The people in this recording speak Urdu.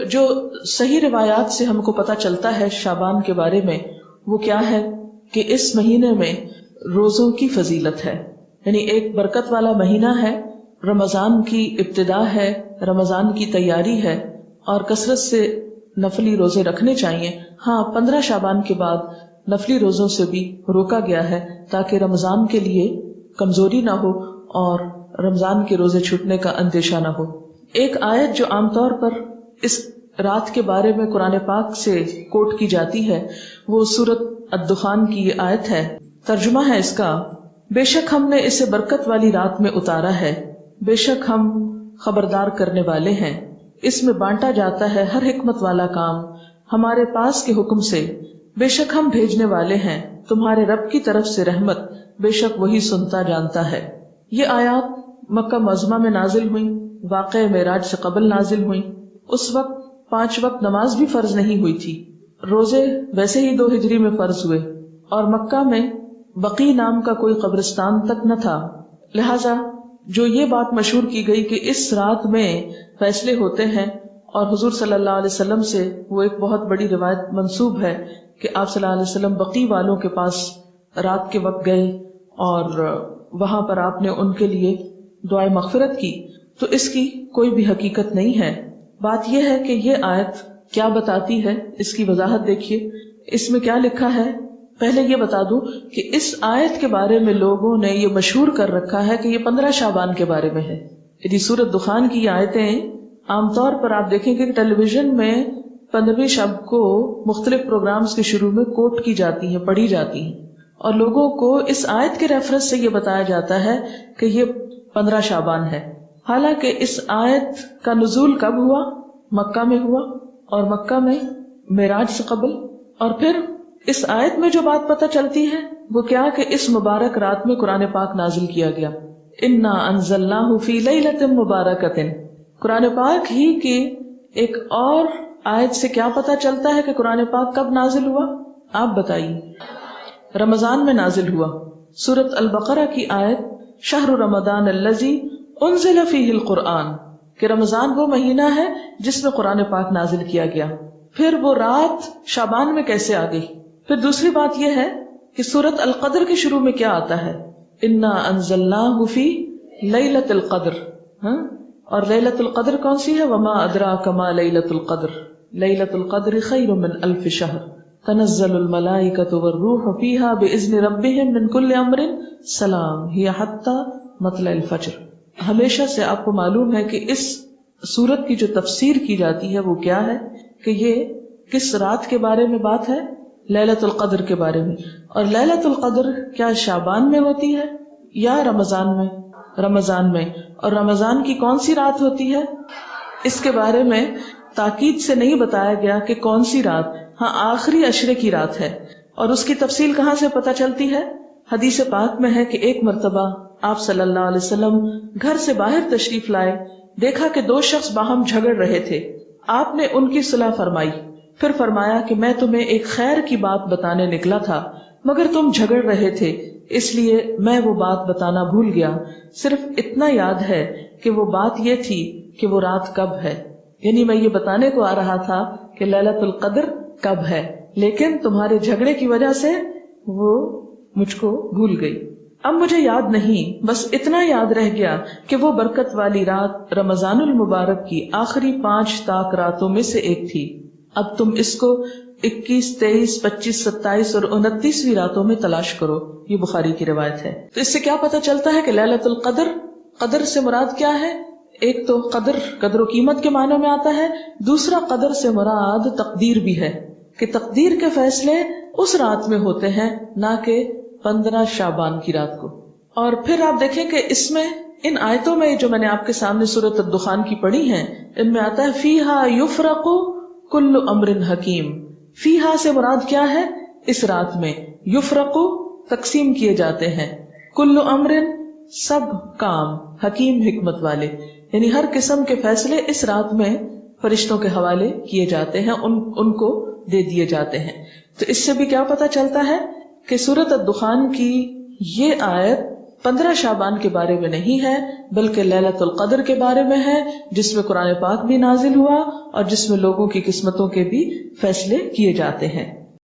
جو صحیح روایات سے ہم کو پتہ چلتا ہے شعبان کے بارے میں وہ کیا ہے کہ اس مہینے میں روزوں کی فضیلت ہے، یعنی ایک برکت والا مہینہ ہے، رمضان کی ابتدا ہے، رمضان کی تیاری ہے، اور کثرت سے نفلی روزے رکھنے چاہیے۔ ہاں 15 شعبان کے بعد نفلی روزوں سے بھی روکا گیا ہے تاکہ رمضان کے لیے کمزوری نہ ہو اور رمضان کے روزے چھوٹنے کا اندیشہ نہ ہو۔ ایک آیت جو عام طور پر اس رات کے بارے میں قرآن پاک سے کوٹ کی جاتی ہے وہ سورۃ الدخان کی یہ آیت ہے۔ ترجمہ ہے اس کا، بے شک ہم نے اسے برکت والی رات میں اتارا ہے، بے شک ہم خبردار کرنے والے ہیں، اس میں بانٹا جاتا ہے ہر حکمت والا کام ہمارے پاس کے حکم سے، بے شک ہم بھیجنے والے ہیں تمہارے رب کی طرف سے رحمت، بے شک وہی سنتا جانتا ہے۔ یہ آیات مکہ معظمہ میں نازل ہوئیں، واقع معراج سے قبل نازل ہوئیں۔ اس وقت 5 وقت نماز بھی فرض نہیں ہوئی تھی، روزے ویسے ہی 2 ہجری میں فرض ہوئے، اور مکہ میں بقی نام کا کوئی قبرستان تک نہ تھا، لہذا جو یہ بات مشہور کی گئی کہ اس رات میں فیصلے ہوتے ہیں، اور حضور صلی اللہ علیہ وسلم سے وہ ایک بہت بڑی روایت منسوب ہے کہ آپ صلی اللہ علیہ وسلم بقی والوں کے پاس رات کے وقت گئے اور وہاں پر آپ نے ان کے لیے دعائے مغفرت کی، تو اس کی کوئی بھی حقیقت نہیں ہے۔ بات یہ ہے کہ یہ آیت کیا بتاتی ہے، اس کی وضاحت دیکھیے۔ اس میں کیا لکھا ہے، پہلے یہ بتا دوں کہ اس آیت کے بارے میں لوگوں نے یہ مشہور کر رکھا ہے کہ یہ 15 شعبان کے بارے میں ہے۔ یعنی سورۃ دخان کی یہ آیتیں عام طور پر آپ دیکھیں کہ ٹیلی ویژن میں 15ویں شب کو مختلف پروگرامز کے شروع میں کوٹ کی جاتی ہیں، پڑھی جاتی ہیں، اور لوگوں کو اس آیت کے ریفرنس سے یہ بتایا جاتا ہے کہ یہ 15 شعبان ہے۔ حالانکہ اس آیت کا نزول کب ہوا؟ مکہ میں ہوا، اور مکہ میں معراج سے قبل۔ اور پھر اس آیت میں جو بات پتہ چلتی ہے وہ کیا کہ اس مبارک رات میں قرآن پاک نازل کیا گیا، انا انزلناہ فی لیلۃ مبارکۃ۔ قرآن پاک ہی کی ایک اور آیت سے کیا پتہ چلتا ہے کہ قرآن پاک کب نازل ہوا؟ آپ بتائیے۔ رمضان میں نازل ہوا۔ سورۃ البقرہ کی آیت شہر رمضان الذی انزل فیہ القرآن، کہ رمضان وہ مہینہ ہے جس میں قرآن پاک نازل کیا گیا۔ پھر وہ رات شعبان میں کیسے آ گئی؟ پھر دوسری بات یہ ہے کہ سورۃ القدر کے شروع میں کیا آتا ہے؟ انا انزلناہ فی لیلۃ القدر، اور لیلۃ القدر کون سی ہے؟ وما ادراک ما لیلۃ القدر، لیلۃ القدر خیر من الف شہر، تنزل الملائکۃ والروح فیہا باذن ربہم من کل امر سلام ہی حتی مطلع الفجر۔ ہمیشہ سے آپ کو معلوم ہے کہ اس سورت کی جو تفسیر کی جاتی ہے وہ کیا ہے کہ یہ کس رات کے بارے میں بات ہے؟ لیلۃ القدر کے بارے میں۔ اور لیلۃ القدر کیا شعبان میں ہوتی ہے یا رمضان میں؟ رمضان میں۔ اور رمضان کی کون سی رات ہوتی ہے؟ اس کے بارے میں تاکید سے نہیں بتایا گیا کہ کون سی رات، ہاں آخری عشرے کی رات ہے۔ اور اس کی تفصیل کہاں سے پتہ چلتی ہے؟ حدیث پاک میں ہے کہ ایک مرتبہ آپ صلی اللہ علیہ وسلم گھر سے باہر تشریف لائے، دیکھا کہ 2 شخص باہم جھگڑ رہے تھے، آپ نے ان کی صلح فرمائی، پھر فرمایا کہ میں تمہیں ایک خیر کی بات بتانے نکلا تھا مگر تم جھگڑ رہے تھے، اس لیے میں وہ بات بتانا بھول گیا، صرف اتنا یاد ہے کہ وہ بات یہ تھی کہ وہ رات کب ہے، یعنی میں یہ بتانے کو آ رہا تھا کہ لیلۃ القدر کب ہے، لیکن تمہارے جھگڑے کی وجہ سے وہ مجھ کو بھول گئی، اب مجھے یاد نہیں، بس اتنا یاد رہ گیا کہ وہ برکت والی رات رمضان المبارک کی آخری 5 طاق راتوں میں سے ایک تھی، اب تم اس کو 21، 23، 25، 27 اور 29ویں راتوں میں تلاش کرو۔ یہ بخاری کی روایت ہے۔ تو اس سے کیا پتہ چلتا ہے کہ لیلۃ القدر، قدر سے مراد کیا ہے؟ ایک تو قدر و قیمت کے معنوں میں آتا ہے، دوسرا قدر سے مراد تقدیر بھی ہے کہ تقدیر کے فیصلے اس رات میں ہوتے ہیں، نہ کہ 15 شعبان کی رات کو۔ اور پھر آپ دیکھیں کہ اس میں ان آیتوں میں جو میں نے آپ کے سامنے سورۃ الدخان کی پڑھی ہیں، ان میں آتا ہے فیہا یفرق کل امر حکیم۔ فیہا سے مراد کیا ہے؟ اس رات میں یفرق تقسیم کیے جاتے ہیں، کل امر سب کام، حکیم حکمت والے، یعنی ہر قسم کے فیصلے اس رات میں فرشتوں کے حوالے کیے جاتے ہیں، ان کو دے دیے جاتے ہیں۔ تو اس سے بھی کیا پتہ چلتا ہے کہ سورۃ الدخان کی یہ آیت 15 شعبان کے بارے میں نہیں ہے، بلکہ لیلۃ القدر کے بارے میں ہے، جس میں قرآن پاک بھی نازل ہوا اور جس میں لوگوں کی قسمتوں کے بھی فیصلے کیے جاتے ہیں۔